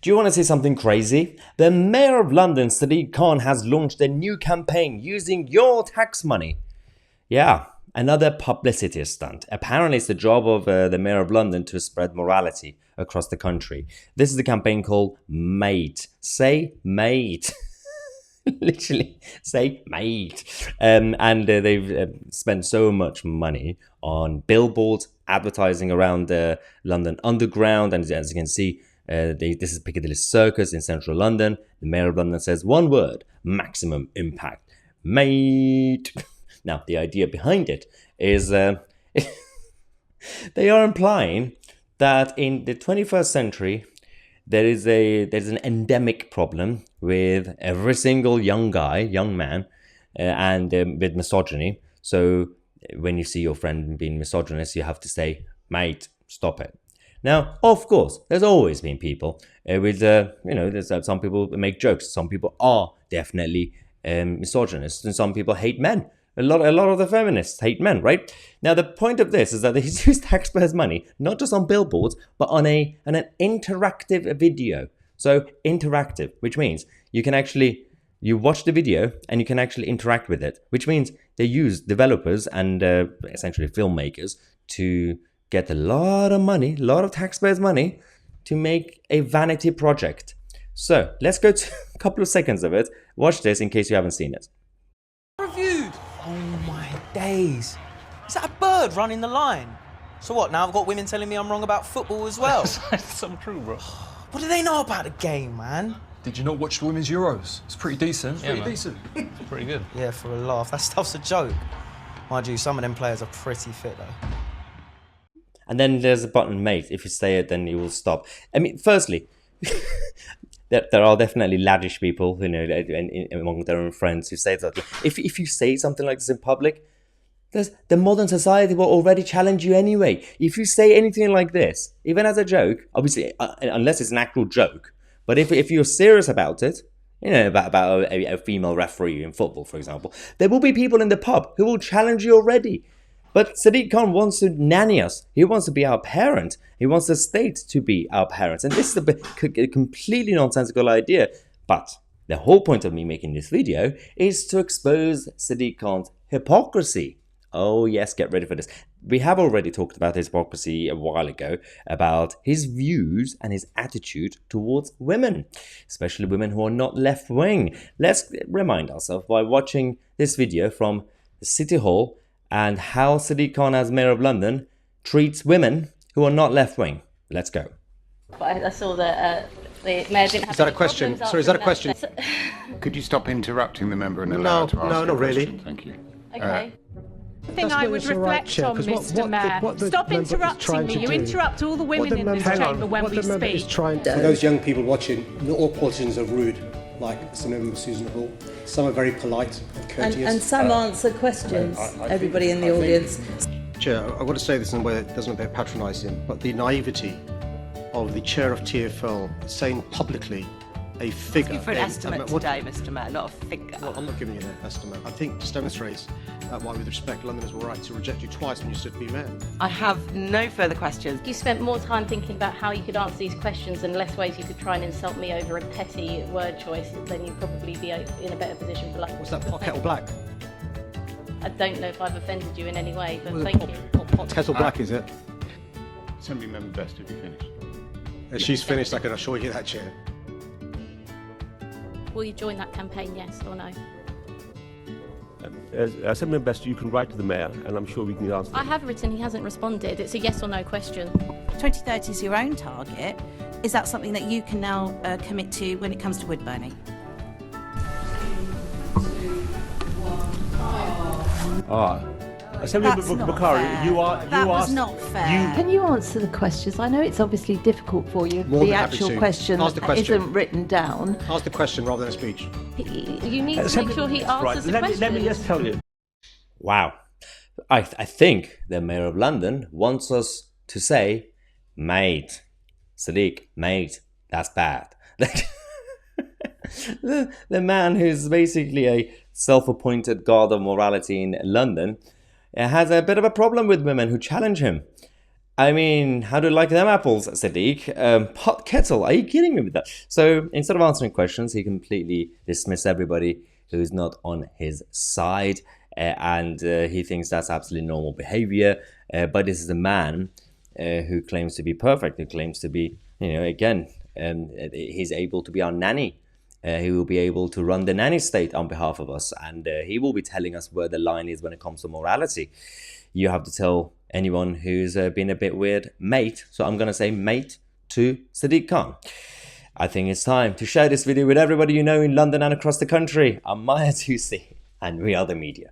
Do you want to see something crazy? The Mayor of London, Sadiq Khan, has launched a new campaign using your tax money. Yeah, another publicity stunt. Apparently, it's the job of the Mayor of London to spread morality across the country. This is the campaign called MAAATE. Say mate. Literally, say mate. They've spent so much money on billboards, advertising around London Underground. And as you can see, this is Piccadilly Circus in central London. The Mayor of London says one word: maximum impact. Mate. Now, the idea behind it is they are implying that in the 21st century, there's an endemic problem with every single young man, and with misogyny. So when you see your friend being misogynist, you have to say, mate, stop it. Now, of course, there's always been people with, there's some people make jokes. Some people are definitely misogynist, and some people hate men. A lot of the feminists hate men, right? Now, the point of this is that they use taxpayers' money, not just on billboards, but on an interactive video. So interactive, which means you watch the video and you can actually interact with it, which means they use developers and essentially filmmakers to get a lot of money, a lot of taxpayers' money to make a vanity project. So let's go to a couple of seconds of it. Watch this in case you haven't seen it. Reviewed. Oh my days. Is that a bird running the line? So what, now I've got women telling me I'm wrong about football as well? That's untrue, bro. What do they know about the game, man? Did you not watch the Women's Euros? It's pretty decent. It's Pretty good. Yeah, for a laugh. That stuff's a joke. Mind you, some of them players are pretty fit, though. And then there's a button, mate. If you say it, then you will stop. I mean, firstly, there are definitely laddish people, among their own friends who say that. If you say something like this in public, the modern society will already challenge you anyway. If you say anything like this, even as a joke, obviously, unless it's an actual joke, but if you're serious about it, about a female referee in football, for example, there will be people in the pub who will challenge you already. But Sadiq Khan wants to nanny us. He wants to be our parent. He wants the state to be our parents. And this is a completely nonsensical idea. But the whole point of me making this video is to expose Sadiq Khan's hypocrisy. Oh yes, get ready for this. We have already talked about his hypocrisy a while ago, about his views and his attitude towards women, especially women who are not left-wing. Let's remind ourselves by watching this video from the City Hall and how Sadiq Khan, as Mayor of London, treats women who are not left-wing. Let's go. But I saw that the Mayor didn't have. Is that a question? Sorry, is that a question? Could you stop interrupting the member and allow her to ask No, not really. Thank you. Okay. I think I would reflect on Mr. Mayor. Stop interrupting me. You interrupt all the women in this chamber when we speak. For those young people watching, not all politicians are rude, like some of them Susan Hall. Some are very polite and courteous. And some answer questions, everybody in the audience. Chair, I want to say this in a way that doesn't appear patronising, but the naivety of the chair of TfL saying publicly a figure. For an estimate today, Mr. Mayor, not a figure. Well, I'm not giving you an estimate. I think this demonstrates why, with respect, Londoners were right to reject you twice when you stood to be mayor. I have no further questions. You spent more time thinking about how you could answer these questions and less ways you could try and insult me over a petty word choice, then you'd probably be in a better position for life. What's that, pot kettle black? I don't know if I've offended you in any way, but thank you. Pot kettle black, is it? Assembly Member Best, have you finished? She's finished, I can assure you that, Chair. Will you join that campaign, yes or no? As Assembly Member Best, you can write to the Mayor, and I'm sure we can answer. I have written, he hasn't responded. It's a yes or no question. 2030 is your own target. Is that something that you can now commit to when it comes to wood burning? Assembly Member Bukhari, you are. That was not fair. Can you answer the questions? I know it's obviously difficult for you. The actual question isn't written down. Ask the question rather than a speech. You need to make sure he answers the question. Let me just tell you. Wow. I think the Mayor of London wants us to say, mate, Sadiq, mate, that's bad. the man who's basically a self-appointed god of morality in London has a bit of a problem with women who challenge him. I mean, how do you like them apples, Sadiq? Pot kettle, are you kidding me with that? So instead of answering questions, he completely dismissed everybody who's not on his side. And he thinks that's absolutely normal behavior. But this is a man who claims to be perfect, who claims to be, again, he's able to be our nanny. He will be able to run the nanny state on behalf of us. And he will be telling us where the line is when it comes to morality. You have to tell anyone who's been a bit weird, mate. So I'm going to say mate to Sadiq Khan. I think it's time to share this video with everybody you know in London and across the country. I'm Mahyar Tousi, and we are the media.